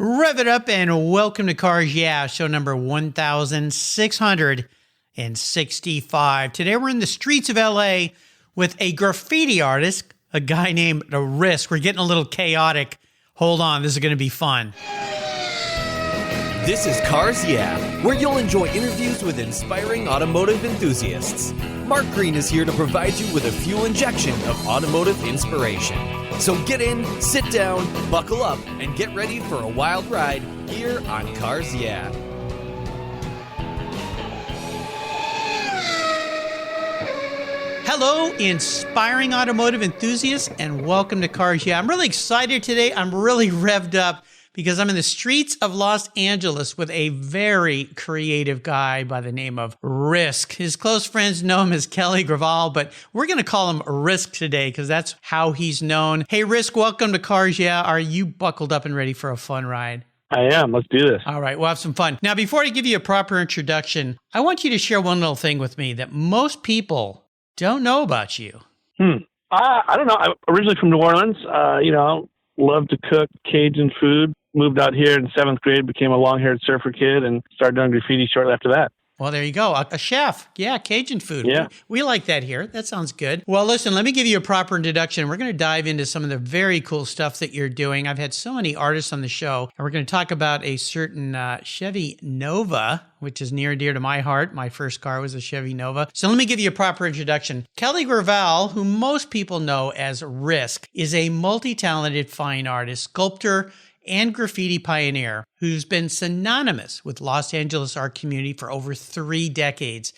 Rev it up and welcome to Cars Yeah, show number 1665. Today we're in the streets of LA with a graffiti artist, a guy named RISK. We're getting a little chaotic. Hold on, this is going to be fun. This is Cars Yeah, where you'll enjoy interviews with inspiring automotive enthusiasts. Mark Green is here to provide you with a fuel injection of automotive inspiration. So get in, sit down, buckle up, and get ready for a wild ride here on Cars Yeah. Hello, inspiring automotive enthusiasts, and welcome to Cars Yeah. I'm really excited today. I'm really revved up because I'm in the streets of Los Angeles with a very creative guy by the name of RISK. His close friends know him as Graval, but we're going to call him RISK today because that's how he's known. Hey, RISK, welcome to Cars Yeah. Are you buckled up and ready for a fun ride? I am. Let's do this. All right, we'll have some fun. Now, before I give you a proper introduction, I want you to share one little thing with me that most people don't know about you. I don't know. I'm originally from New Orleans. Love to cook Cajun food. Moved out here in 7th grade, became a long-haired surfer kid, and started doing graffiti shortly after that. Well, there you go. A chef. Yeah, Cajun food. Yeah. We like that here. That sounds good. Well, listen, let me give you a proper introduction. We're going to dive into some of the very cool stuff that you're doing. I've had so many artists on the show, and we're going to talk about a certain Chevy Nova, which is near and dear to my heart. My first car was a Chevy Nova. So let me give you a proper introduction. Graval, who most people know as RISK, is a multi-talented fine artist, sculptor, and graffiti pioneer who's been synonymous with Los Angeles art community for over 3 decades.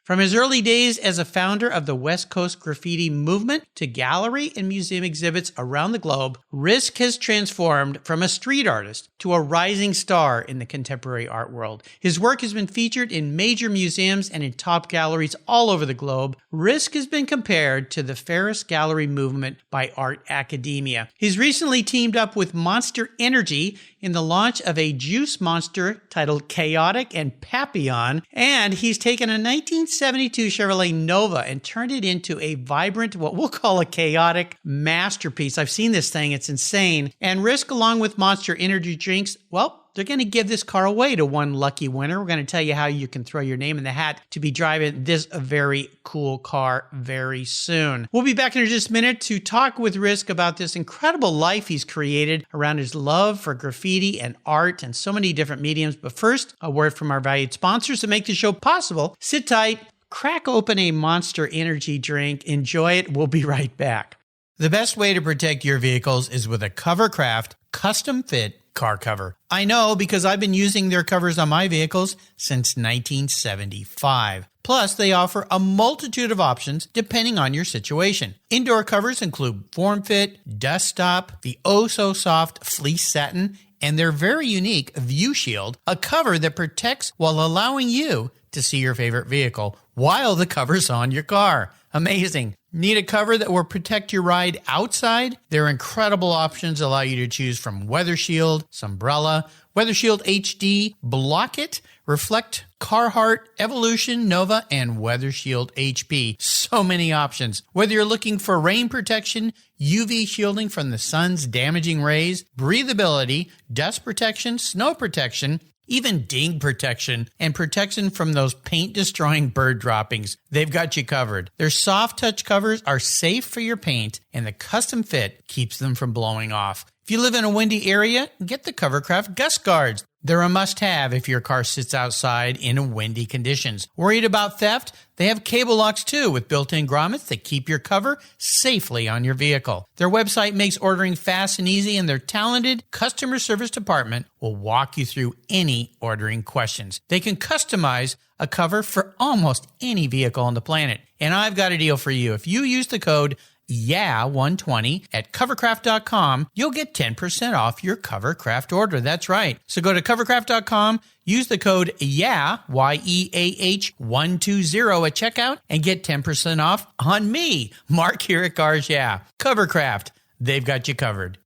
From his early days as a founder of the West Coast graffiti movement to gallery and museum exhibits around the globe, RISK has transformed from a street artist to a rising star in the contemporary art world. His work has been featured in major museums and in top galleries all over the globe. RISK has been compared to the Ferris Gallery movement by art academia. He's recently teamed up with Monster Energy in the launch of a juice monster titled Khaotic and Papillon, and he's taken a 1972 Chevrolet Nova and turned it into a vibrant, what we'll call a chaotic masterpiece. I've seen this thing. It's insane. And RISK, along with Monster Energy drinks, well, they're going to give this car away to one lucky winner. We're going to tell you how you can throw your name in the hat to be driving this very cool car very soon. We'll be back in just a minute to talk with RISK about this incredible life he's created around his love for graffiti and art and so many different mediums. But first, a word from our valued sponsors to make the show possible. Sit tight, crack open a Monster Energy drink, enjoy it. We'll be right back. The best way to protect your vehicles is with a Covercraft custom-fit car cover. I know because I've been using their covers on my vehicles since 1975. Plus, they offer a multitude of options depending on your situation. Indoor covers include form fit, dust stop, the oh-so-soft fleece satin, and their very unique View Shield, a cover that protects while allowing you to see your favorite vehicle while the cover's on your car. Amazing. Need a cover that will protect your ride outside? Their incredible options allow you to choose from Weather Shield, Sunbrella, Weather Shield HD, Block It, Reflect, Carhartt, Evolution, Nova, and Weather Shield HP. So many options. Whether you're looking for rain protection, UV shielding from the sun's damaging rays, breathability, dust protection, snow protection, even ding protection, and protection from those paint-destroying bird droppings. They've got you covered. Their soft touch covers are safe for your paint, and the custom fit keeps them from blowing off. If you live in a windy area, get the Covercraft Gust Guards. They're a must-have if your car sits outside in windy conditions. Worried about theft? They have cable locks too with built-in grommets that keep your cover safely on your vehicle. Their website makes ordering fast and easy, and their talented customer service department will walk you through any ordering questions. They can customize a cover for almost any vehicle on the planet. And I've got a deal for you. If you use the code YEAH120 at covercraft.com, you'll get 10% off your Covercraft order. That's right. So go to covercraft.com, use the code YEAH, YEAH120 at checkout, and get 10% off on me, Mark here at Cars Yeah. Covercraft, they've got you covered.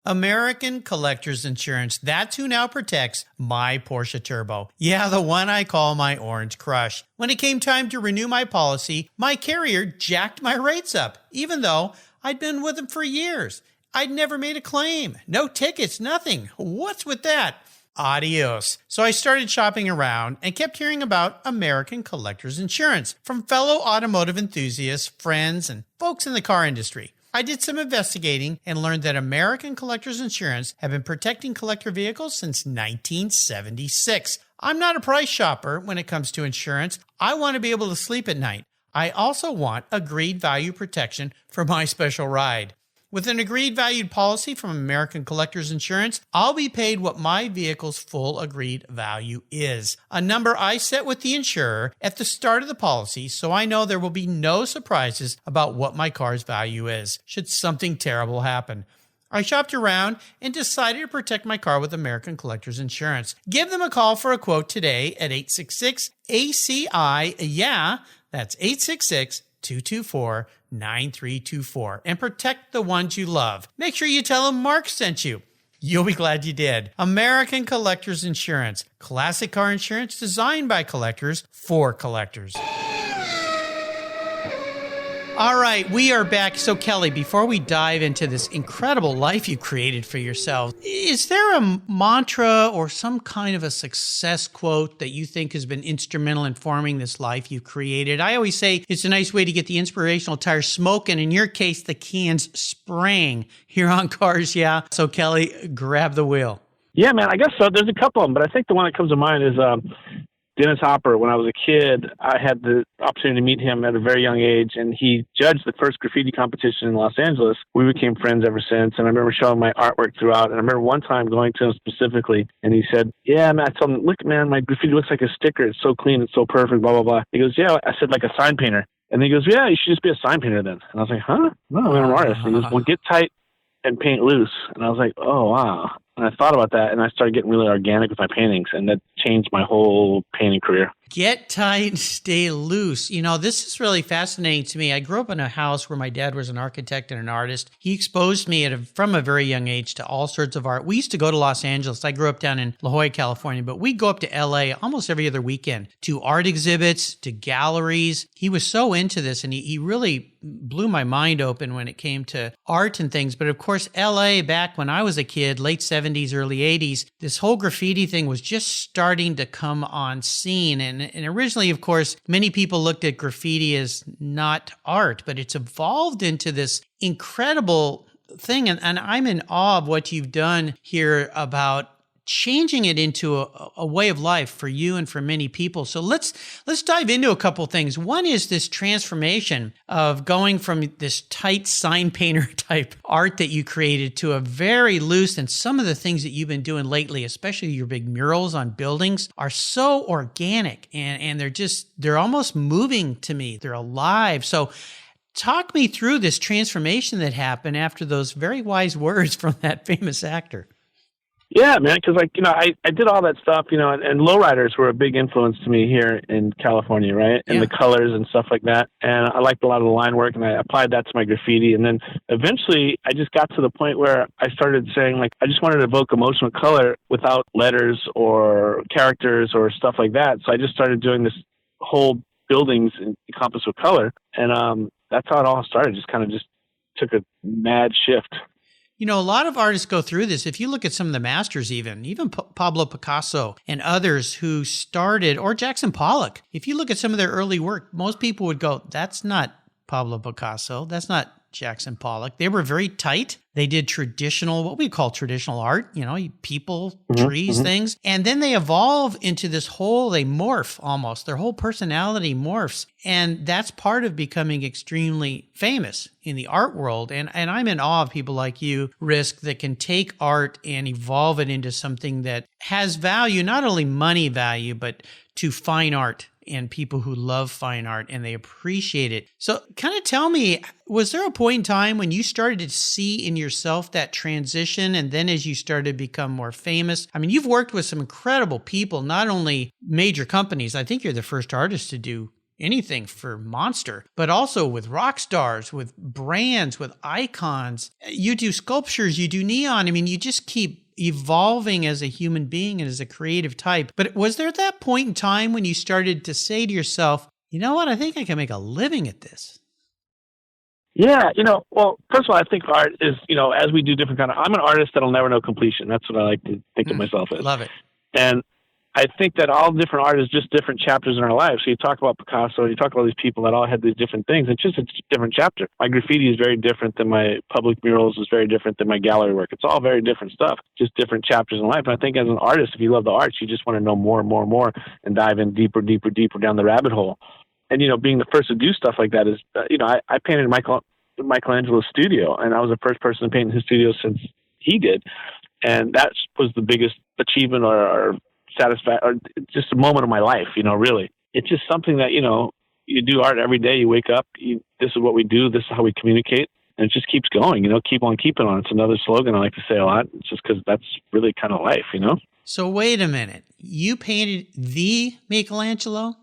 American Collectors Insurance, that's who now protects my Porsche Turbo. Yeah, the one I call my Orange Crush. When it came time to renew my policy, my carrier jacked my rates up, even though I'd been with them for years. I'd never made a claim. No tickets, nothing. What's with that? Adios. So I started shopping around and kept hearing about American Collectors Insurance from fellow automotive enthusiasts, friends, and folks in the car industry. I did some investigating and learned that American Collectors Insurance have been protecting collector vehicles since 1976. I'm not a price shopper when it comes to insurance. I want to be able to sleep at night. I also want agreed value protection for my special ride. With an agreed valued policy from American Collectors Insurance, I'll be paid what my vehicle's full agreed value is, a number I set with the insurer at the start of the policy so I know there will be no surprises about what my car's value is, should something terrible happen. I shopped around and decided to protect my car with American Collectors Insurance. Give them a call for a quote today at 866-ACI-YEAH, that's 866-224-9324, and protect the ones you love. Make sure you tell them Mark sent you. You'll be glad you did. American Collectors Insurance. Classic car insurance designed by collectors for collectors. All right, we are back. So, Kelly, before we dive into this incredible life you created for yourself, is there a mantra or some kind of a success quote that you think has been instrumental in forming this life you've created? I always say it's a nice way to get the inspirational tires smoking. In your case, the cans spraying here on Cars Yeah. So, Kelly, grab the wheel. Yeah, man, I guess so. There's a couple of them, but I think the one that comes to mind is Dennis Hopper. When I was a kid, I had the opportunity to meet him at a very young age, and he judged the first graffiti competition in Los Angeles. We became friends ever since, and I remember showing my artwork throughout. And I remember one time going to him specifically, and he said, yeah, man, I told him, look, man, my graffiti looks like a sticker. It's so clean. It's so perfect, blah, blah, blah. He goes, yeah. I said, like a sign painter. And he goes, yeah, you should just be a sign painter then. And I was like, huh? No, I'm an artist. And he goes, well, get tight and paint loose. And I was like, oh, wow. And I thought about that, and I started getting really organic with my paintings, and that changed my whole painting career. Get tight, stay loose. You know, this is really fascinating to me. I grew up in a house where my dad was an architect and an artist. He exposed me from a very young age to all sorts of art. We used to go to Los Angeles. I grew up down in La Jolla, California, but we'd go up to LA almost every other weekend to art exhibits, to galleries. He was so into this, and he really blew my mind open when it came to art and things. But of course, LA, back when I was a kid, late 70s, early 80s, this whole graffiti thing was just starting to come on scene. And originally, of course, many people looked at graffiti as not art, but it's evolved into this incredible thing. And I'm in awe of what you've done here about changing it into a way of life for you and for many people. So let's dive into a couple things. One is this transformation of going from this tight sign painter type art that you created to a very loose, and some of the things that you've been doing lately, especially your big murals on buildings, are so organic and they're almost moving to me. They're alive. So talk me through this transformation that happened after those very wise words from that famous actor. Yeah, man, because I did all that stuff, and lowriders were a big influence to me here in California, right? And the colors and stuff like that. And I liked a lot of the line work, and I applied that to my graffiti. And then eventually I just got to the point where I started saying, I just wanted to evoke emotional color without letters or characters or stuff like that. So I just started doing this whole buildings encompassed with color. And that's how it all started. Just took a mad shift. You know, a lot of artists go through this. If you look at some of the masters, even Pablo Picasso and others who started, or Jackson Pollock, if you look at some of their early work, most people would go, that's not Pablo Picasso. That's not Jackson Pollock. They were very tight. They did what we call traditional art, people, trees, things. And then they evolve into this they morph almost. Their whole personality morphs. And that's part of becoming extremely famous in the art world. And I'm in awe of people like you, Risk, that can take art and evolve it into something that has value, not only money value, but to fine art and people who love fine art and they appreciate it. So kind of tell me, was there a point in time when you started to see in yourself that transition? And then as you started to become more famous, I mean, you've worked with some incredible people, not only major companies. I think you're the first artist to do anything for Monster, but also with rock stars, with brands, with icons. You do sculptures, you do neon. I mean, you just keep evolving as a human being and as a creative type. But was there that point in time when you started to say to yourself, you know what, I think I can make a living at this? Yeah, well, first of all, I think art is, as we do different I'm an artist that'll never know completion. That's what I like to think of myself as. Love it. And I think that all different art is just different chapters in our lives. So you talk about Picasso, you talk about these people that all had these different things. It's just a different chapter. My graffiti is very different than my public murals, is very different than my gallery work. It's all very different stuff, just different chapters in life. And I think as an artist, if you love the arts, you just want to know more and more and more and dive in deeper down the rabbit hole. And, being the first to do stuff like that is, I painted Michelangelo's studio, and I was the first person to paint in his studio since he did. And that was the biggest achievement or satisfaction, or just a moment of my life, really. It's just something that, you do art every day. You wake up, this is what we do. This is how we communicate. And it just keeps going, keep on keeping on. It's another slogan I like to say a lot. It's just because that's really kind of life, So wait a minute. You painted the Michelangelo?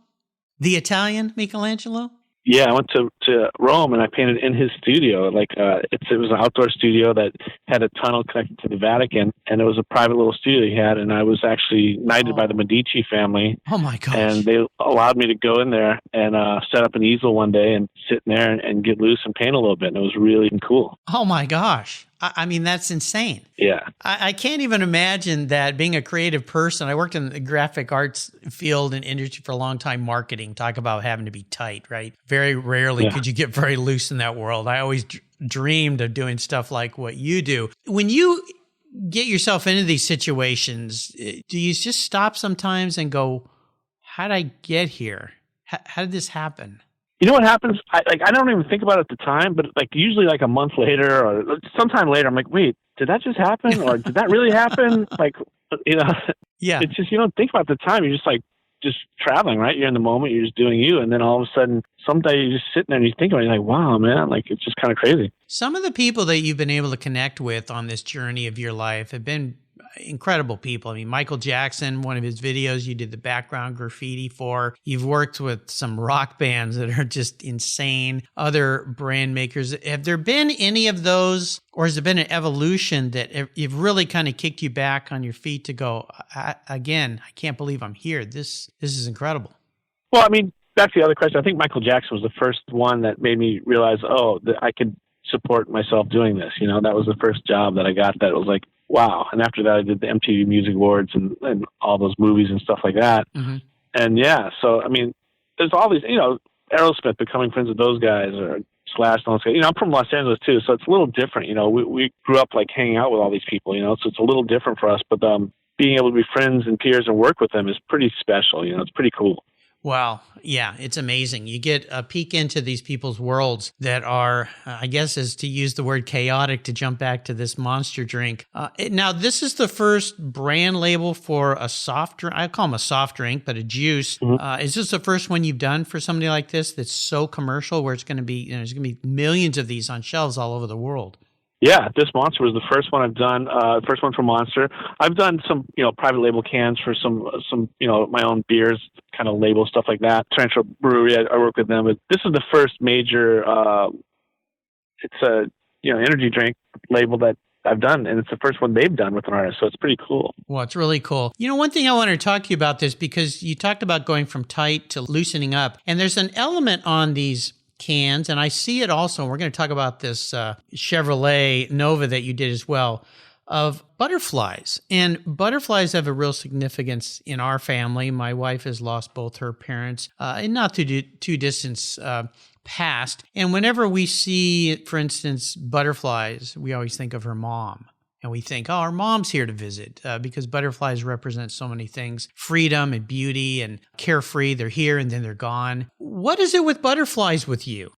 The Italian Michelangelo? Yeah, I went to Rome and I painted in his studio. It was an outdoor studio that had a tunnel connected to the Vatican, and it was a private little studio he had. And I was actually knighted by the Medici family. Oh my gosh! And they allowed me to go in there and set up an easel one day and sit in there and get loose and paint a little bit. And it was really cool. Oh my gosh! I mean, that's insane. Yeah. I can't even imagine that being a creative person. I worked in the graphic arts field and industry for a long time, marketing, talk about having to be tight, right? Very rarely could you get very loose in that world. I always dreamed of doing stuff like what you do. When you get yourself into these situations, do you just stop sometimes and go, how did I get here? How did this happen? You know what happens? I don't even think about it at the time, but usually a month later or sometime later, I'm like, wait, did that just happen? Or did that really happen? Yeah. It's just, you don't think about it at the time. You're just traveling, right? You're in the moment, you're just doing you. And then all of a sudden, someday you're just sitting there and you think about it, you're like, wow, man, it's just kind of crazy. Some of the people that you've been able to connect with on this journey of your life have been incredible people. I mean, Michael Jackson, one of his videos you did the background graffiti for. You've worked with some rock bands that are just insane, other brand makers. Have there been any of those, or has there been an evolution that you've really kind of kicked you back on your feet to go, I can't believe I'm here. This is incredible. Well, I mean, that's the other question. I think Michael Jackson was the first one that made me realize, that I could support myself doing this. That was the first job that I got that was like, wow. And after that, I did the MTV Music Awards and all those movies and stuff like that. Mm-hmm. And so, I mean, there's all these, Aerosmith, becoming friends with those guys, or Slash, and all those guys. I'm from Los Angeles too, so it's a little different. We grew up hanging out with all these people, so it's a little different for us. But being able to be friends and peers and work with them is pretty special. It's pretty cool. Wow. Yeah, it's amazing. You get a peek into these people's worlds that are, I guess, as to use the word chaotic to jump back to this monster drink. Now, this is the first brand label for a soft drink. I call them a soft drink, but a juice. Mm-hmm. Is this the first one you've done for somebody like this that's so commercial where it's going to be, there's going to be millions of these on shelves all over the world? Yeah, this Monster was the first one I've done. First one for Monster. I've done some, private label cans for some, my own beers, kind of label stuff like that. Tarantula Brewery, I work with them. But this is the first major. It's a energy drink label that I've done, and it's the first one they've done with an artist. So it's pretty cool. Well, it's really cool. One thing I wanted to talk to you about this, because you talked about going from tight to loosening up, and there's an element on these cans, and I see it also, and we're going to talk about this Chevrolet Nova that you did as well, of butterflies. And butterflies have a real significance in our family. My wife has lost both her parents in not too distant past. And whenever we see, for instance, butterflies, we always think of her mom. And we think, oh, our mom's here to visit because butterflies represent so many things, freedom and beauty and carefree. They're here and then they're gone. What is it with butterflies with you?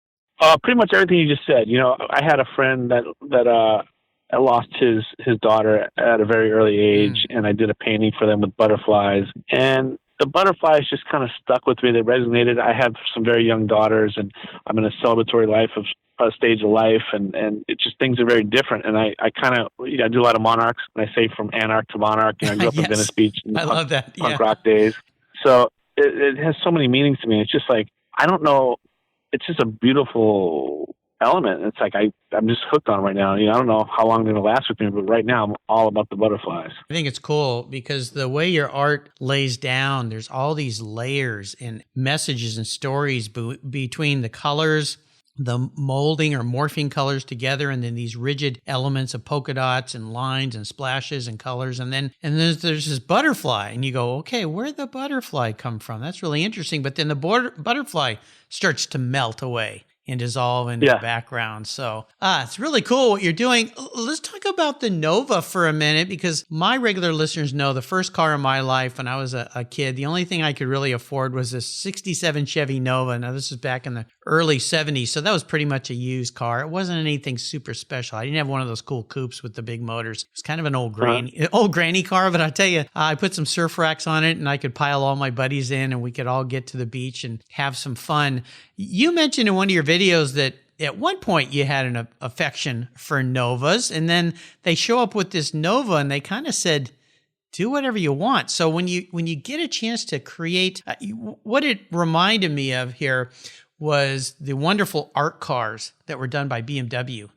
Pretty much everything you just said. I had a friend that lost his daughter at a very early age, and I did a painting for them with butterflies. And the butterflies just kind of stuck with me. They resonated. I have some very young daughters, and I'm in a celebratory stage of life, and it's just, things are very different. And I kind of, I do a lot of monarchs, and I say from anarch to monarch. I grew up in Venice Beach in love that. Punk rock days. So it has so many meanings to me. It's just I don't know. It's just a beautiful element. It's I'm just hooked on it right now. I don't know how long they're going to last with me, but right now I'm all about the butterflies. I think it's cool because the way your art lays down, there's all these layers and messages and stories between the colors the molding or morphing colors together, and then these rigid elements of polka dots and lines and splashes and colors. And then there's this butterfly, and you go, okay, where'd the butterfly come from? That's really interesting. But then the butterfly starts to melt away and dissolve into the background. So it's really cool what you're doing. Let's talk about the Nova for a minute, because my regular listeners know the first car in my life when I was a kid, the only thing I could really afford was this 67 Chevy Nova. Now, this was back in the early 70s, so that was pretty much a used car. It wasn't anything super special. I didn't have one of those cool coupes with the big motors. It was kind of an old granny car, but I tell you, I put some surf racks on it, and I could pile all my buddies in, and we could all get to the beach and have some fun. You mentioned in one of your videos that at one point you had an affection for Novas, and then they show up with this Nova and they kind of said, do whatever you want. So when you get a chance to create, what it reminded me of here was the wonderful art cars that were done by BMW,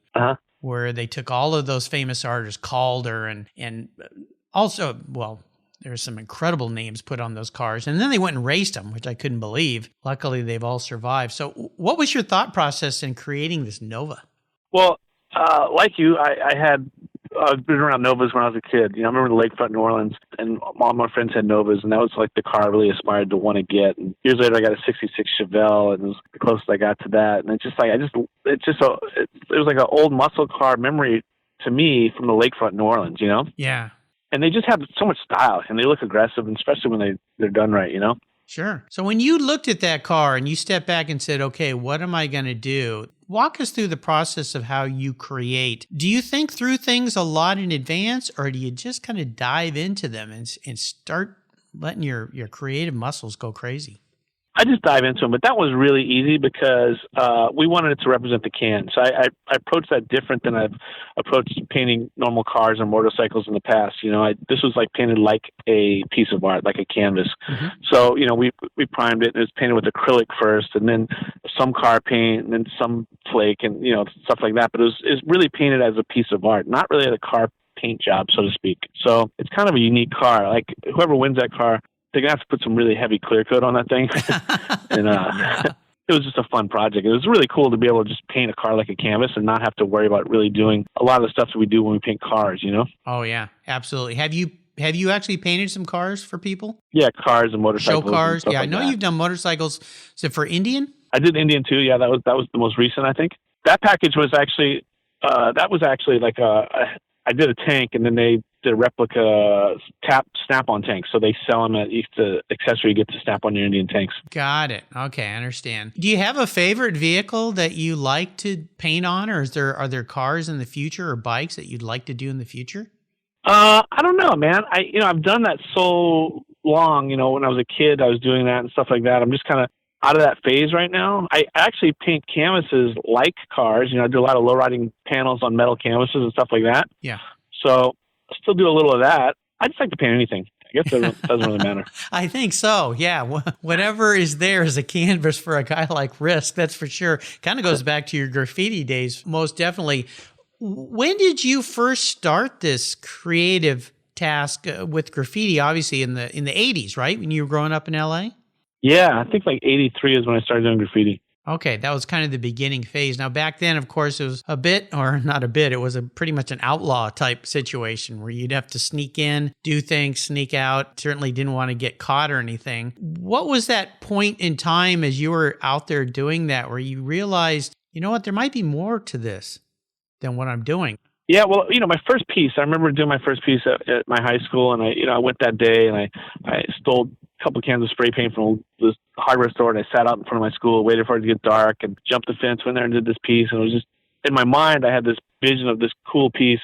where they took all of those famous artists, Calder, and also, well, there's some incredible names put on those cars. And then they went and raced them, which I couldn't believe. Luckily, they've all survived. So what was your thought process in creating this Nova? Well, like you, I've been around Novas when I was a kid. I remember the lakefront New Orleans, and all my friends had Novas, and that was like the car I really aspired to want to get. And years later, I got a '66 Chevelle, and it was the closest I got to that. And it was like an old muscle car memory to me from the lakefront New Orleans, Yeah. And they just have so much style, and they look aggressive, and especially when they're done right, Sure. So when you looked at that car and you stepped back and said, okay, what am I going to do? Walk us through the process of how you create. Do you think through things a lot in advance, or do you just kind of dive into them and start letting your creative muscles go crazy? I just dive into them, but that was really easy because we wanted it to represent the can. So I approached that different than I've approached painting normal cars or motorcycles in the past. This was like painted like a piece of art, like a canvas. Mm-hmm. So we primed it, and it was painted with acrylic first, and then some car paint, and then some flake, and stuff like that. But it was really painted as a piece of art, not really a car paint job, so to speak. So it's kind of a unique car. Like whoever wins that car, they're going to have to put some really heavy clear coat on that thing. And it was just a fun project. It was really cool to be able to just paint a car like a canvas and not have to worry about really doing a lot of the stuff that we do when we paint cars, Oh, yeah, absolutely. Have you actually painted some cars for people? Yeah, cars and motorcycles. Show cars? Yeah, like I know that. You've done motorcycles. Is it for Indian? I did Indian too. Yeah, that was the most recent, I think. That package was actually, like I did a tank, and then they did a replica snap-on tank. So they sell them at each accessory you get to snap on your Indian tanks. Got it. Okay, I understand. Do you have a favorite vehicle that you like to paint on, or are there cars in the future or bikes that you'd like to do in the future? I don't know, man. I've done that so long. When I was a kid, I was doing that and stuff like that. I'm just kind of out of that phase right now. I actually paint canvases like cars. I do a lot of low-riding panels on metal canvases and stuff like that. Yeah. So I still do a little of that. I just like to paint anything. I guess it doesn't really matter. I think so. Yeah. Whatever is there is a canvas for a guy like Risk. That's for sure. Kind of goes back to your graffiti days. Most definitely. When did you first start this creative task with graffiti? Obviously in the 80s, right? When you were growing up in LA? Yeah, I think like 83 is when I started doing graffiti. Okay, that was kind of the beginning phase. Now, back then, of course, it was it was pretty much an outlaw type situation where you'd have to sneak in, do things, sneak out. Certainly didn't want to get caught or anything. What was that point in time as you were out there doing that where you realized, you know what, there might be more to this than what I'm doing? Yeah, well, my first piece, I remember doing my first piece at my high school, and I went that day and I stole a couple cans of spray paint from this hardware store, and I sat out in front of my school, waited for it to get dark, and jumped the fence, went there and did this piece. And it was just, in my mind, I had this vision of this cool piece,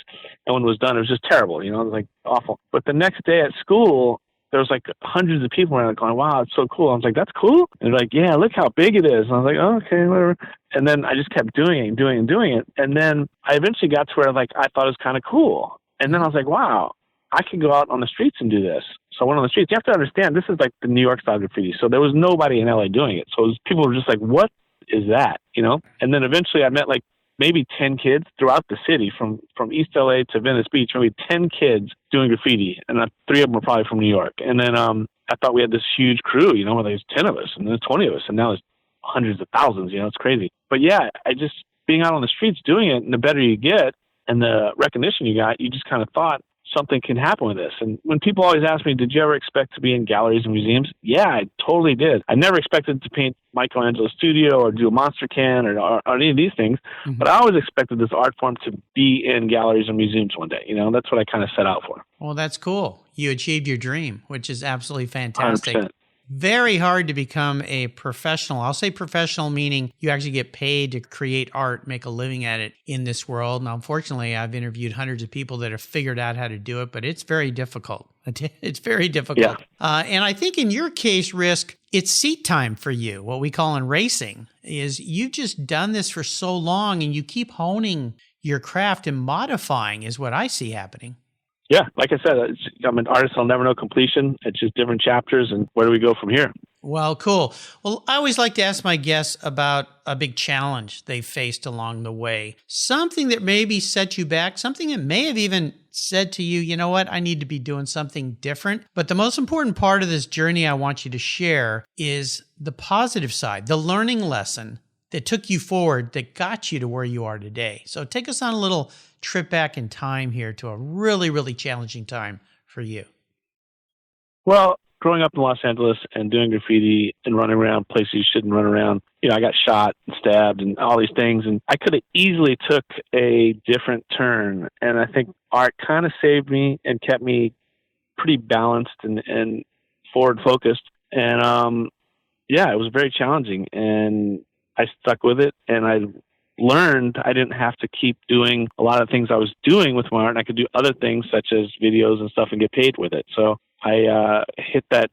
and when it was done, it was just terrible, it was like awful. But the next day at school, there was like hundreds of people around going, wow, it's so cool. I was like, that's cool? And they're like, yeah, look how big it is. And I was like, oh, okay, whatever. And then I just kept doing it. And then I eventually got to where I thought it was kind of cool. And then I was like, wow, I could go out on the streets and do this. So I went on the streets. You have to understand, this is like the New York style graffiti. So there was nobody in LA doing it. So people were just like, what is that? And then eventually I met like maybe 10 kids throughout the city from East LA to Venice Beach, maybe 10 kids doing graffiti. And 3 of them were probably from New York. And then I thought we had this huge crew, where there's 10 of us and there's 20 of us. And now there's hundreds of thousands, it's crazy. But yeah, I just, being out on the streets doing it, and the better you get and the recognition you got, you just kind of thought something can happen with this. And when people always ask me, did you ever expect to be in galleries and museums? Yeah, I totally did. I never expected to paint Michelangelo's studio or do a monster can or any of these things, but I always expected this art form to be in galleries and museums one day. That's what I kind of set out for. Well, that's cool. You achieved your dream, which is absolutely fantastic. 100%. Very hard to become a professional. I'll say professional, meaning you actually get paid to create art, make a living at it in this world. Now, unfortunately, I've interviewed hundreds of people that have figured out how to do it, but it's very difficult. It's very difficult. Yeah. And I think in your case, Risk, it's seat time for you. What we call in racing is you've just done this for so long and you keep honing your craft and modifying is what I see happening. Yeah, like I said, I'm an artist. I'll never know completion. It's just different chapters, and where do we go from here? Well, cool. Well, I always like to ask my guests about a big challenge they faced along the way. Something that maybe set you back, something that may have even said to you, you know what, I need to be doing something different. But the most important part of this journey I want you to share is the positive side, the learning lesson that took you forward, that got you to where you are today. So take us on a little trip back in time here to a really, really challenging time for you. Well, growing up in Los Angeles and doing graffiti and running around places you shouldn't run around, I got shot and stabbed and all these things. And I could have easily took a different turn. And I think art kind of saved me and kept me pretty balanced and forward focused. And it was very challenging. And I stuck with it, and I learned I didn't have to keep doing a lot of things I was doing with my art, and I could do other things such as videos and stuff and get paid with it. So I hit that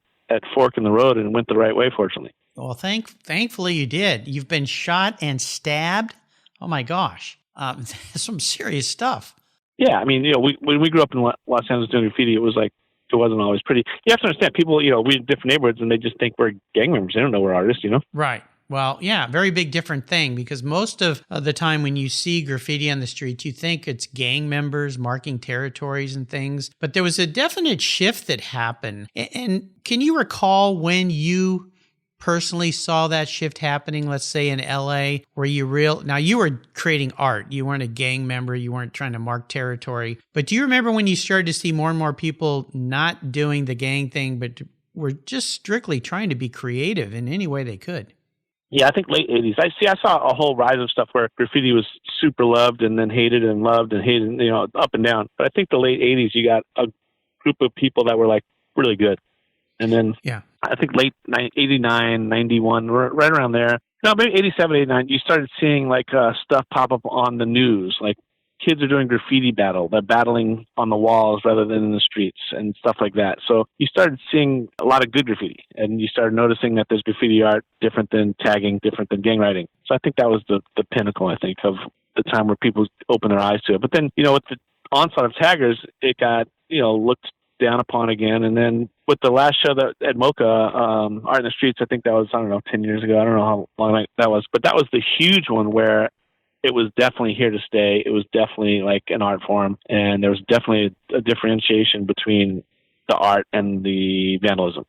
fork in the road and went the right way, fortunately. Well, thankfully you did. You've been shot and stabbed. Oh my gosh. That's some serious stuff. Yeah. I mean, when we grew up in Los Angeles doing graffiti, it was like, it wasn't always pretty. You have to understand, people, we're in different neighborhoods and they just think we're gang members. They don't know we're artists, Right. Well, yeah, very big different thing, because most of the time when you see graffiti on the streets, you think it's gang members marking territories and things. But there was a definite shift that happened. And can you recall when you personally saw that shift happening, let's say in LA, where now you were creating art. You weren't a gang member. You weren't trying to mark territory. But do you remember when you started to see more and more people not doing the gang thing, but were just strictly trying to be creative in any way they could? Yeah, I think late 80s. I saw a whole rise of stuff where graffiti was super loved and then hated and loved and hated, up and down. But I think the late 80s, you got a group of people that were like really good. And then I think late 89, 91, right around there. No, maybe 87, 89, you started seeing like stuff pop up on the news, like kids are doing graffiti battle. They're battling on the walls rather than in the streets and stuff like that. So you started seeing a lot of good graffiti, and you started noticing that there's graffiti art different than tagging, different than gang writing. So I think that was the pinnacle, I think, of the time where people opened their eyes to it. But then, with the onslaught of taggers, it got, looked down upon again. And then with the last show that at Mocha, Art in the Streets, I think that was, 10 years ago. I don't know how long that was, but that was the huge one where it was definitely here to stay. It was definitely like an art form, and there was definitely a differentiation between the art and the vandalism.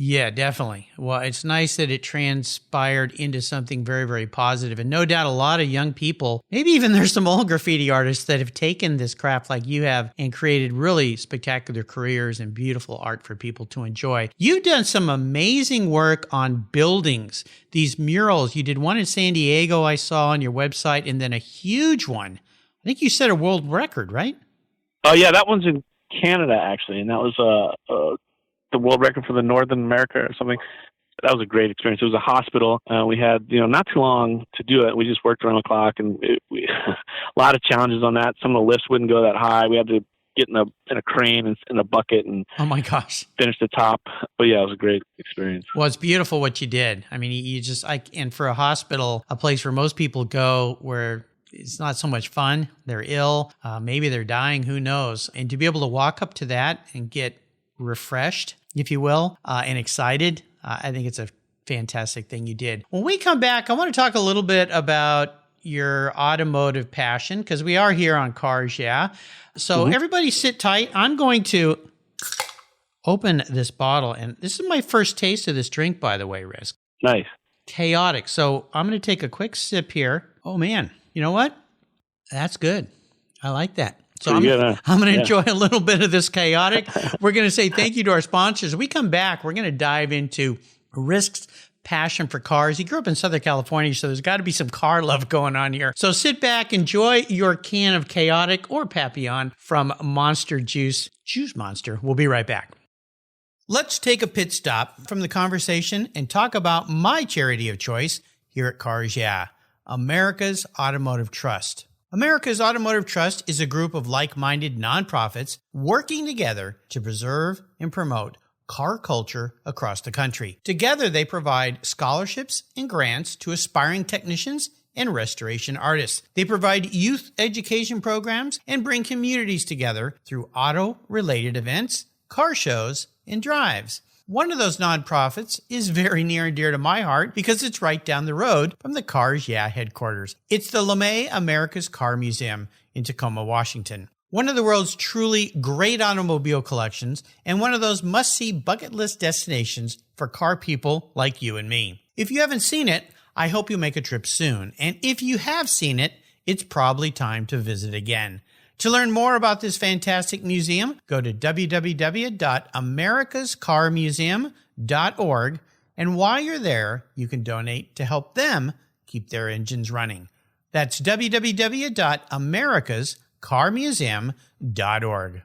Yeah, definitely. Well, it's nice that it transpired into something very, very positive. And no doubt a lot of young people, maybe even there's some old graffiti artists that have taken this craft like you have and created really spectacular careers and beautiful art for people to enjoy. You've done some amazing work on buildings, these murals. You did one in San Diego I saw on your website, and then a huge one. I think you set a world record, right? Oh, yeah, that one's in Canada, actually. And that was the world record for the Northern America or something. That was a great experience. It was a hospital. We had, not too long to do it. We just worked around the clock, and a lot of challenges on that. Some of the lifts wouldn't go that high. We had to get in a crane and in a bucket and oh my gosh, finish the top. But yeah, it was a great experience. Well, it's beautiful what you did. I mean, and for a hospital, a place where most people go where it's not so much fun, they're ill, maybe they're dying, who knows? And to be able to walk up to that and get refreshed, if you will, and excited, I think it's a fantastic thing you did. When we come back, I want to talk a little bit about your automotive passion, because we are here on Cars, yeah? So everybody sit tight. I'm going to open this bottle, and this is my first taste of this drink, by the way, Risk. Nice. Khaotic. So I'm going to take a quick sip here. Oh, man. You know what? That's good. I like that. So I'm going to enjoy a little bit of this Khaotic. We're going to say thank you to our sponsors. When we come back, we're going to dive into Risk's passion for cars. He grew up in Southern California, so there's got to be some car love going on here. So sit back, enjoy your can of Khaotic or Papillon from Monster Juice Monster. We'll be right back. Let's take a pit stop from the conversation and talk about my charity of choice here at Cars Yeah, America's Automotive Trust. America's Automotive Trust is a group of like-minded nonprofits working together to preserve and promote car culture across the country. Together, they provide scholarships and grants to aspiring technicians and restoration artists. They provide youth education programs and bring communities together through auto-related events, car shows, and drives. One of those nonprofits is very near and dear to my heart because it's right down the road from the Cars Yeah headquarters. It's the LeMay America's Car Museum in Tacoma, Washington. One of the world's truly great automobile collections and one of those must-see bucket list destinations for car people like you and me. If you haven't seen it, I hope you make a trip soon. And if you have seen it, it's probably time to visit again. To learn more about this fantastic museum, go to www.americascarmuseum.org, and while you're there, you can donate to help them keep their engines running. That's www.americascarmuseum.org.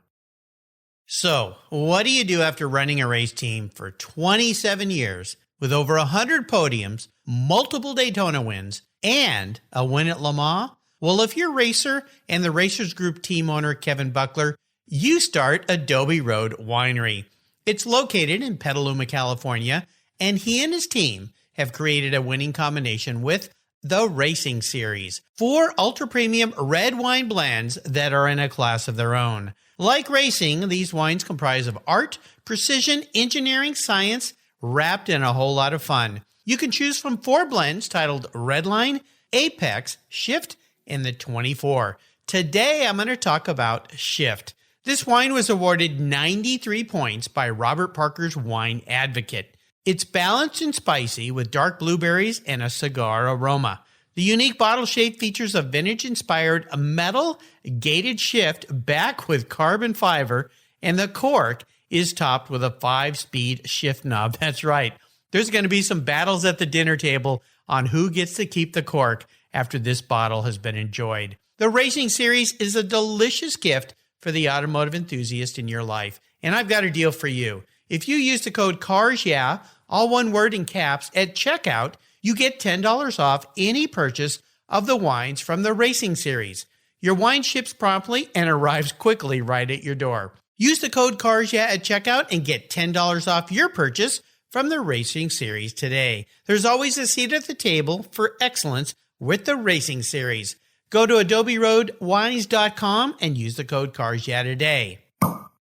So, what do you do after running a race team for 27 years with over 100 podiums, multiple Daytona wins, and a win at Le Mans? Well, if you're a racer and the Racers Group team owner, Kevin Buckler, you start Adobe Road Winery. It's located in Petaluma, California, and he and his team have created a winning combination with the Racing Series, 4 ultra-premium red wine blends that are in a class of their own. Like racing, these wines comprise of art, precision, engineering, science, wrapped in a whole lot of fun. You can choose from 4 blends titled Redline, Apex, Shift, and the 24. Today, I'm going to talk about Shift. This wine was awarded 93 points by Robert Parker's Wine Advocate. It's balanced and spicy with dark blueberries and a cigar aroma. The unique bottle shape features a vintage-inspired metal gated shift back with carbon fiber, and the cork is topped with a 5-speed shift knob. That's right. There's going to be some battles at the dinner table on who gets to keep the cork after this bottle has been enjoyed. The Racing Series is a delicious gift for the automotive enthusiast in your life, and I've got a deal for you. If you use the code CARSYEAH, all one word in caps, at checkout, you get $10 off any purchase of the wines from the Racing Series. Your wine ships promptly and arrives quickly right at your door. Use the code CARSYEAH at checkout and get $10 off your purchase from the Racing Series today. There's always a seat at the table for excellence with the Racing Series. Go to adoberoadwines.com and use the code CARSYEAH today.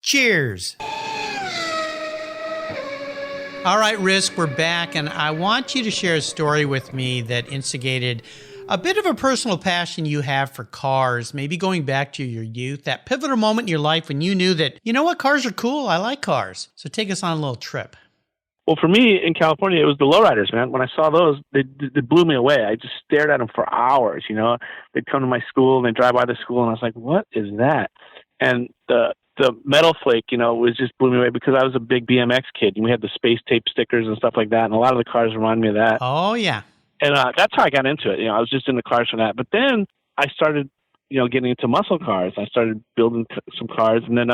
Cheers! All right, Risk, we're back, and I want you to share a story with me that instigated a bit of a personal passion you have for cars, maybe going back to your youth, that pivotal moment in your life when you knew that, you know what, cars are cool, I like cars. So take us on a little trip. Well, for me in California, it was the lowriders, man. When I saw those, they blew me away. I just stared at them for hours, you know. They'd come to my school and they'd drive by the school, and I was like, what is that? And the metal flake, you know, was just blew me away because I was a big BMX kid, and we had the space tape stickers and stuff like that, and a lot of the cars remind me of that. Oh, yeah. And that's how I got into it. You know, I was just in the cars for that. But then I started, you know, getting into muscle cars. I started building some cars, and then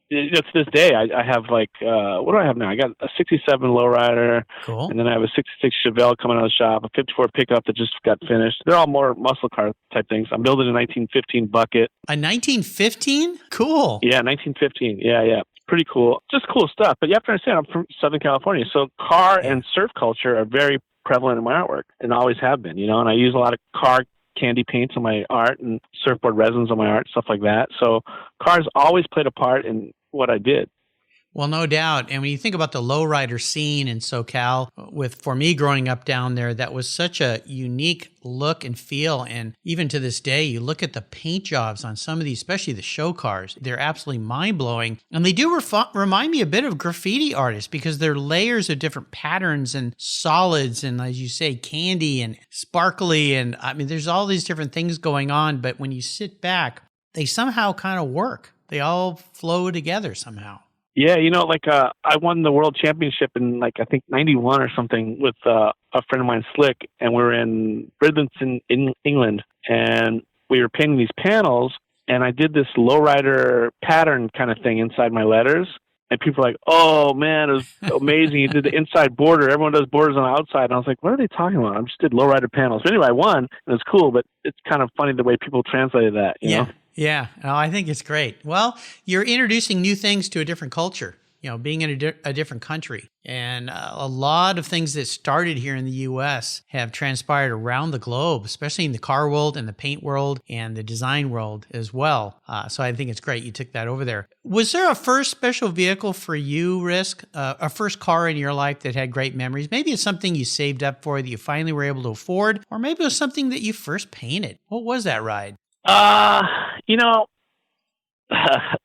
you know, to this day, I have like, what do I have now? I got a 67 lowrider, cool. And then I have a 66 Chevelle coming out of the shop, a 54 pickup that just got finished. They're all more muscle car type things. I'm building a 1915 bucket. A 1915? Cool. Yeah, 1915. Yeah. Pretty cool. Just cool stuff. But you have to understand, I'm from Southern California, so car and surf culture are very prevalent in my artwork and always have been, you know, and I use a lot of car candy paints on my art and surfboard resins on my art, stuff like that. So cars always played a part in what I did. Well, no doubt. And when you think about the lowrider scene in SoCal, for me growing up down there, that was such a unique look and feel. And even to this day, you look at the paint jobs on some of these, especially the show cars, they're absolutely mind-blowing. And they do remind me a bit of graffiti artists because they're layers of different patterns and solids and, as you say, candy and sparkly. And I mean, there's all these different things going on. But when you sit back, they somehow kind of work. They all flow together somehow. Yeah, I won the world championship in I think 91 or something with a friend of mine, Slick, and we were in Bridlington in England, and we were painting these panels, and I did this lowrider pattern kind of thing inside my letters, and people were like, "Oh man, it was amazing! You did the inside border. Everyone does borders on the outside." And I was like, "What are they talking about? I just did lowrider panels." But anyway, I won, and it was cool, but it's kind of funny the way people translated that, you know? Yeah, oh, I think it's great. Well, you're introducing new things to a different culture, being in a different country. And a lot of things that started here in the U.S. have transpired around the globe, especially in the car world and the paint world and the design world as well. So I think it's great you took that over there. Was there a first special vehicle for you, Risk? A first car in your life that had great memories? Maybe it's something you saved up for that you finally were able to afford, or maybe it was something that you first painted. What was that ride?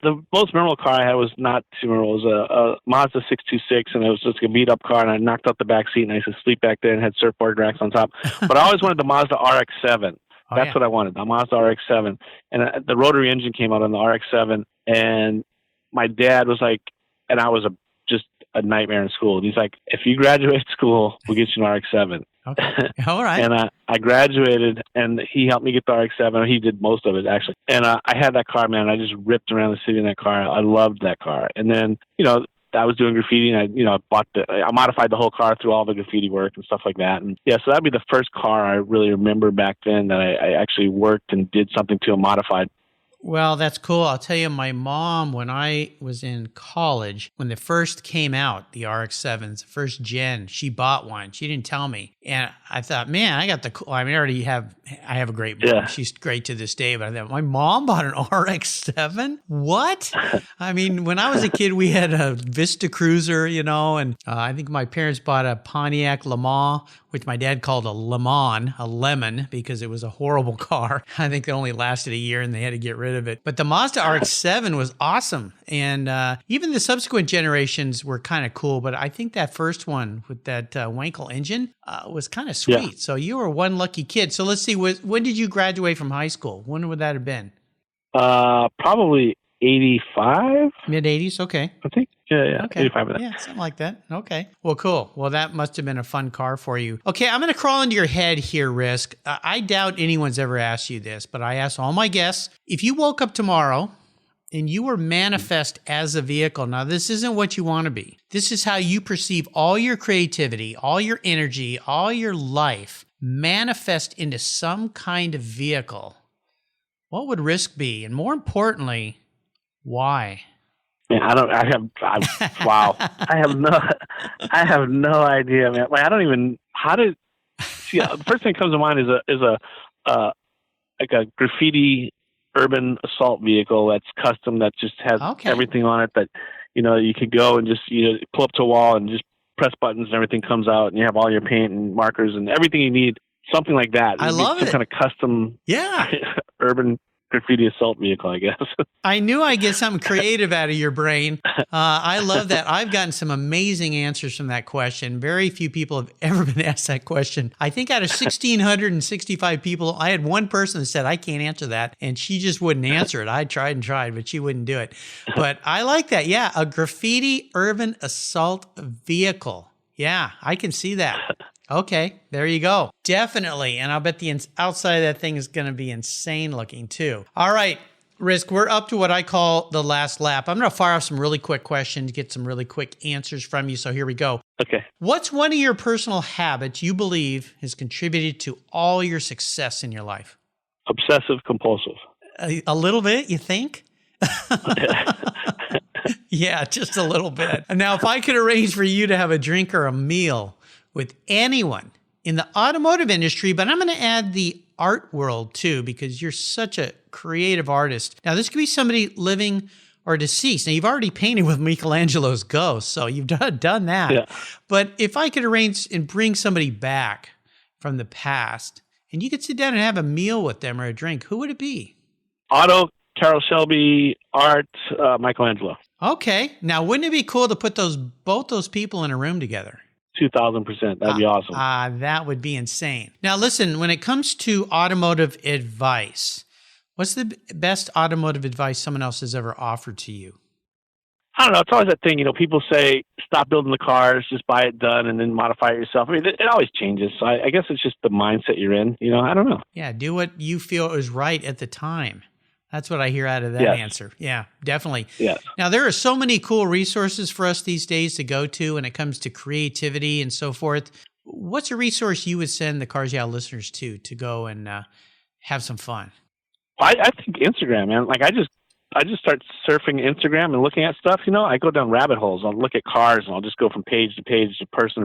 The most memorable car I had was not too memorable. It was a Mazda 626, and it was just a beat-up car, and I knocked out the back seat, and I used to sleep back there and had surfboard racks on top. But I always wanted the Mazda RX-7. That's what I wanted, the Mazda RX-7. And the rotary engine came out on the RX-7, and my dad was like, and I was just a nightmare in school. And he's like, if you graduate school, we'll get you an RX-7. Okay. All right. And I graduated, and he helped me get the RX-7. He did most of it, actually. And I had that car, man. I just ripped around the city in that car. I loved that car. And then, I was doing graffiti, and I modified the whole car through all the graffiti work and stuff like that. And yeah, so that'd be the first car I really remember back then that I actually worked and did something to and modified. Well, that's cool. I'll tell you, my mom, when I was in college, when they first came out, the RX-7s, the first gen, she bought one. She didn't tell me. And I thought, man, I already have a great mom. Yeah. She's great to this day. But I thought, my mom bought an RX-7? What? I mean, when I was a kid, we had a Vista Cruiser, and I think my parents bought a Pontiac Le Mans, which my dad called a lemon, because it was a horrible car. I think it only lasted a year and they had to get rid of it. But the Mazda RX-7 was awesome. And even the subsequent generations were kind of cool. But I think that first one with that Wankel engine was kind of sweet. Yeah. So you were one lucky kid. So let's see, when did you graduate from high school? When would that have been? Probably 85. Mid-80s? Okay. I think. Yeah. Okay. 85 of that. Yeah, something like that. Okay. Well, cool. Well, that must have been a fun car for you. Okay, I'm going to crawl into your head here, Risk. I doubt anyone's ever asked you this, but I ask all my guests, if you woke up tomorrow and you were manifest as a vehicle, now this isn't what you want to be. This is how you perceive all your creativity, all your energy, all your life, manifest into some kind of vehicle. What would Risk be? And more importantly, why? Man, wow. I have no idea, man. Like, I don't even, the first thing that comes to mind is a graffiti urban assault vehicle that's custom, that just has everything on it that, you could go and just, pull up to a wall and just press buttons and everything comes out, and you have all your paint and markers and everything you need, something like that. I love it. Some kind of custom urban graffiti assault vehicle, I guess. I knew I'd get something creative out of your brain. I love that. I've gotten some amazing answers from that question. Very few people have ever been asked that question. I think out of 1,665 people, I had one person that said, I can't answer that. And she just wouldn't answer it. I tried and tried, but she wouldn't do it. But I like that. Yeah, a graffiti urban assault vehicle. Yeah, I can see that. Okay, there you go. Definitely. And I'll bet the outside of that thing is going to be insane looking too. All right, Risk, we're up to what I call the last lap. I'm going to fire off some really quick questions, get some really quick answers from you. So here we go. Okay. What's one of your personal habits you believe has contributed to all your success in your life? Obsessive compulsive. A little bit, you think? Yeah, just a little bit. Now, if I could arrange for you to have a drink or a meal with anyone in the automotive industry, but I'm going to add the art world too, because you're such a creative artist. Now, this could be somebody living or deceased. Now, you've already painted with Michelangelo's ghost, so you've done that. Yeah. But if I could arrange and bring somebody back from the past, and you could sit down and have a meal with them or a drink, who would it be? Otto, Carol Shelby, Art, Michelangelo. Okay. Now, wouldn't it be cool to put both those people in a room together? 2,000%. That'd be awesome. That would be insane. Now, listen, when it comes to automotive advice, what's the best automotive advice someone else has ever offered to you? I don't know. It's always that thing, people say, stop building the cars, just buy it done and then modify it yourself. I mean, it always changes. So I guess it's just the mindset you're in. I don't know. Yeah, do what you feel is right at the time. That's what I hear out of that answer. Yeah, definitely. Yes. Now, there are so many cool resources for us these days to go to when it comes to creativity and so forth. What's a resource you would send the Cars Yeah listeners to go and have some fun? I think Instagram, man. Like I just start surfing Instagram and looking at stuff. I go down rabbit holes. I'll look at cars and I'll just go from page to page, to person.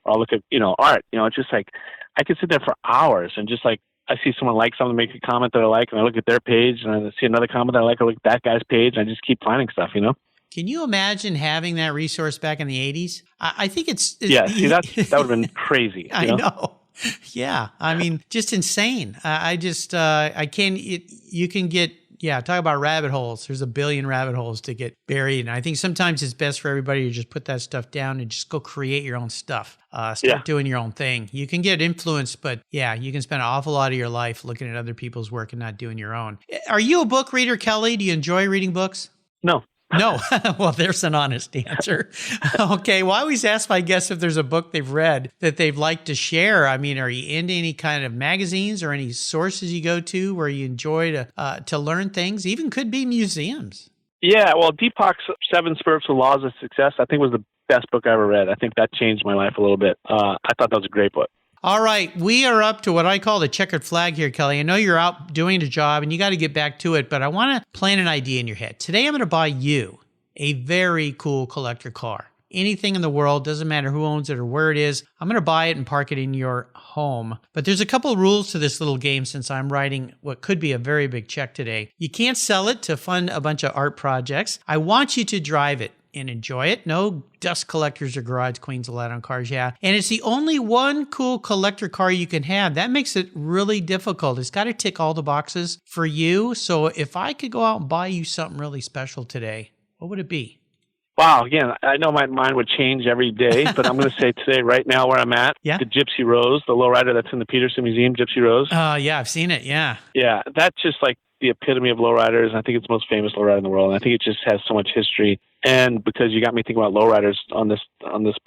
Or I'll look at art. It's just like I could sit there for hours and just like I see someone like something, make a comment that I like, and I look at their page, and I see another comment that I like. I look at that guy's page, and I just keep finding stuff. Can you imagine having that resource back in the 80s? I think it's yeah. See, that would have been crazy. I know. Yeah, I mean, just insane. I can't. You can get. Yeah, talk about rabbit holes. There's a billion rabbit holes to get buried. And I think sometimes it's best for everybody to just put that stuff down and just go create your own stuff. Start doing your own thing. You can get influenced, but yeah, you can spend an awful lot of your life looking at other people's work and not doing your own. Are you a book reader, Kelly? Do you enjoy reading books? No. No. Well, there's an honest answer. Okay. Well, I always ask my guests if there's a book they've read that they'd like to share. I mean, are you into any kind of magazines or any sources you go to where you enjoy to learn things? Even could be museums. Yeah. Well, Deepak's 7 Spiritual Laws of Success, I think was the best book I ever read. I think that changed my life a little bit. I thought that was a great book. All right. We are up to what I call the checkered flag here, Kelly. I know you're out doing a job and you got to get back to it, but I want to plant an idea in your head. Today, I'm going to buy you a very cool collector car. Anything in the world, doesn't matter who owns it or where it is. I'm going to buy it and park it in your home. But there's a couple of rules to this little game since I'm writing what could be a very big check today. You can't sell it to fund a bunch of art projects. I want you to drive it and enjoy it. No dust collectors or garage queens allowed on Cars Yeah. And it's the only one cool collector car you can have. That makes it really difficult. It's got to tick all the boxes for you. So if I could go out and buy you something really special today, what would it be? Wow. Again, I know my mind would change every day, but I'm going to say today, right now where I'm at, the Gypsy Rose, the lowrider that's in the Peterson Museum, Gypsy Rose. Yeah, I've seen it. Yeah. Yeah. That's just like the epitome of lowriders. I think it's the most famous lowrider in the world. And I think it just has so much history. And because you got me thinking about lowriders on this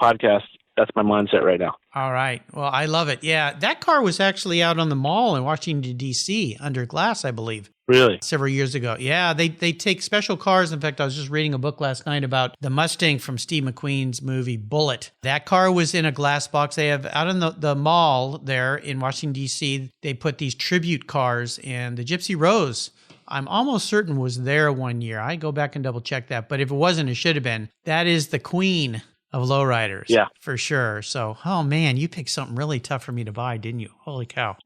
podcast, that's my mindset right now. All right. Well, I love it. Yeah. That car was actually out on the mall in Washington, D.C. under glass, I believe. Really? Several years ago. Yeah. They take special cars. In fact, I was just reading a book last night about the Mustang from Steve McQueen's movie Bullitt. That car was in a glass box. They have out in the mall there in Washington, D.C., they put these tribute cars, and the Gypsy Rose, I'm almost certain, was there one year. I go back and double check that. But if it wasn't, it should have been. That is the queen of lowriders. Yeah. For sure. So, oh man, you picked something really tough for me to buy, didn't you? Holy cow.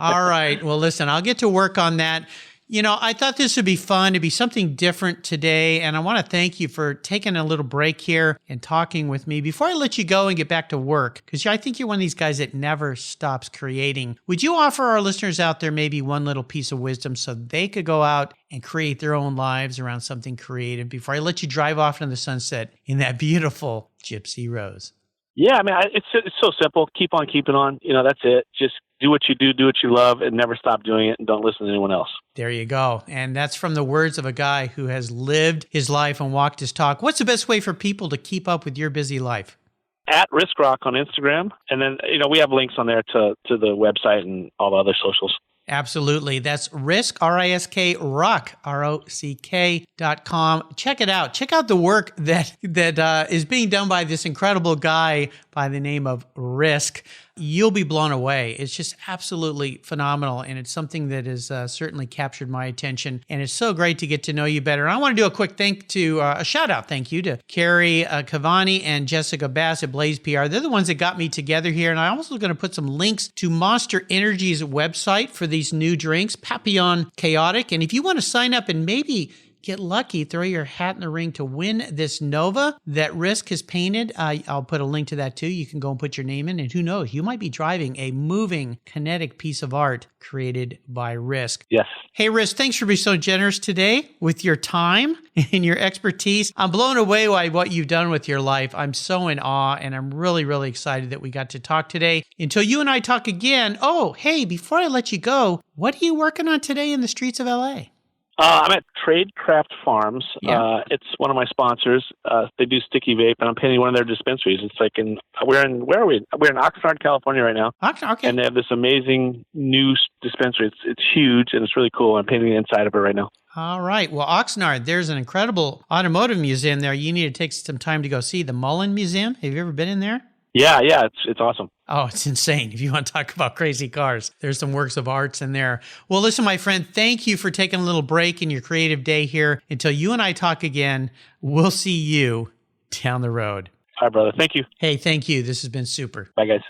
All right. Well, listen, I'll get to work on that. I thought this would be fun to be something different today. And I want to thank you for taking a little break here and talking with me. Before I let you go and get back to work, because I think you're one of these guys that never stops creating, would you offer our listeners out there maybe one little piece of wisdom so they could go out and create their own lives around something creative before I let you drive off into the sunset in that beautiful Gypsy Rose? Yeah, I mean, it's so simple. Keep on keeping on. That's it. Just do what you do what you love, and never stop doing it, and don't listen to anyone else. There you go. And that's from the words of a guy who has lived his life and walked his talk. What's the best way for people to keep up with your busy life? At Risk Rock on Instagram. And then, we have links on there to the website and all the other socials. Absolutely. That's Risk, R-I-S-K, Rock, ROCK.com. Check it out. Check out the work that is being done by this incredible guy by the name of Risk. You'll be blown away. It's just absolutely phenomenal. And it's something that has certainly captured my attention. And it's so great to get to know you better. And I want to do a quick a shout out thank you to Carrie Cavani and Jessica Bass at Blaze PR. They're the ones that got me together here. And I'm also going to put some links to Monster Energy's website for these new drinks, Papillon, Khaotic. And if you want to sign up and maybe get lucky, throw your hat in the ring to win this Nova that RISK has painted. I'll put a link to that too. You can go and put your name in, and who knows, you might be driving a moving kinetic piece of art created by RISK. Yes. Hey, RISK, thanks for being so generous today with your time and your expertise. I'm blown away by what you've done with your life. I'm so in awe, and I'm really, really excited that we got to talk today. Until you and I talk again, hey, before I let you go, what are you working on today in the streets of LA? I'm at Tradecraft Farms. Yeah. It's one of my sponsors. They do sticky vape, and I'm painting one of their dispensaries. It's like where are we? We're in Oxnard, California right now. Okay. And they have this amazing new dispensary. It's huge, and it's really cool. I'm painting the inside of it right now. All right. Well, Oxnard, there's an incredible automotive museum there. You need to take some time to go see the Mullen Museum. Have you ever been in there? Yeah, it's awesome. Oh, it's insane. If you want to talk about crazy cars, there's some works of arts in there. Well, listen, my friend, thank you for taking a little break in your creative day here. Until you and I talk again, we'll see you down the road. All right, brother. Thank you. Hey, thank you. This has been super. Bye, guys.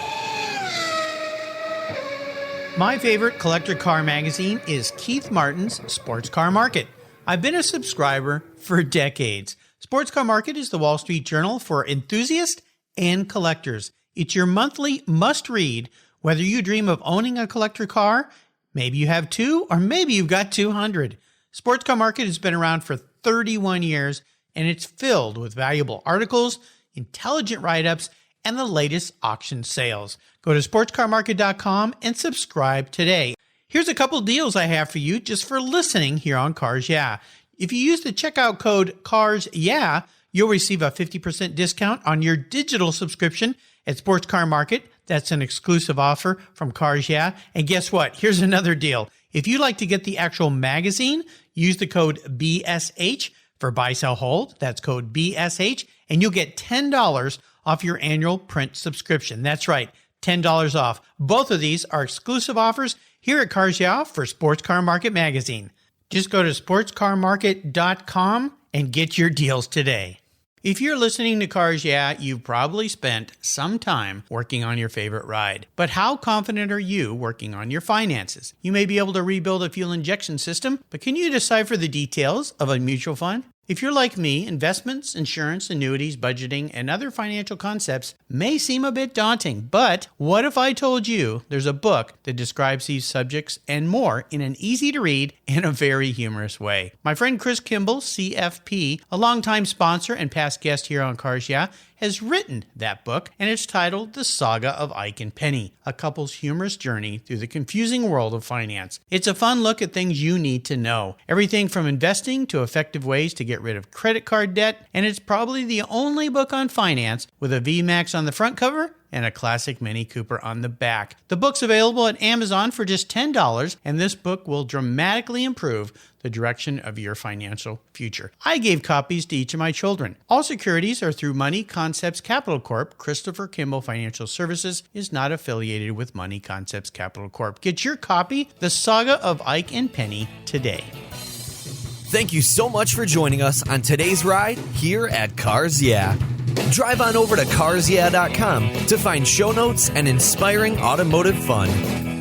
My favorite collector car magazine is Keith Martin's Sports Car Market. I've been a subscriber for decades. Sports Car Market is the Wall Street Journal for enthusiasts and collectors. It's your monthly must-read, whether you dream of owning a collector car, maybe you have 2, or maybe you've got 200. Sports Car Market has been around for 31 years, and it's filled with valuable articles, intelligent write-ups, and the latest auction sales. Go to sportscarmarket.com and subscribe today. Here's a couple deals I have for you just for listening here on Cars Yeah. If you use the checkout code CARSYEAH, you'll receive a 50% discount on your digital subscription at Sports Car Market. That's an exclusive offer from Cars Yeah. And guess what? Here's another deal. If you'd like to get the actual magazine, use the code BSH for buy, sell, hold. That's code BSH, and you'll get $10 off your annual print subscription. That's right, $10 off. Both of these are exclusive offers here at Cars Yeah for Sports Car Market magazine. Just go to sportscarmarket.com and get your deals today. If you're listening to Cars Yeah, you've probably spent some time working on your favorite ride. But how confident are you working on your finances? You may be able to rebuild a fuel injection system, but can you decipher the details of a mutual fund? If you're like me, investments, insurance, annuities, budgeting, and other financial concepts may seem a bit daunting, but what if I told you there's a book that describes these subjects and more in an easy-to-read and a very humorous way? My friend Chris Kimball, CFP, a longtime sponsor and past guest here on Cars Yeah, has written that book, and it's titled The Saga of Ike and Penny, a couple's humorous journey through the confusing world of finance. It's a fun look at things you need to know. Everything from investing to effective ways to get rid of credit card debt, and it's probably the only book on finance with a VMAX on the front cover and a classic Mini Cooper on the back. The book's available at Amazon for just $10, and this book will dramatically improve the direction of your financial future. I gave copies to each of my children. All securities are through Money Concepts Capital Corp. Christopher Kimball Financial Services is not affiliated with Money Concepts Capital Corp. Get your copy, The Saga of Ike and Penny, today. Thank you so much for joining us on today's ride here at Cars Yeah. Drive on over to carsyeah.com to find show notes and inspiring automotive fun.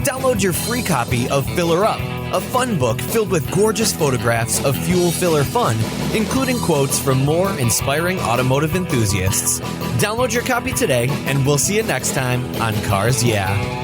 Download your free copy of Filler Up, a fun book filled with gorgeous photographs of fuel filler fun, including quotes from more inspiring automotive enthusiasts. Download your copy today, and we'll see you next time on Cars Yeah.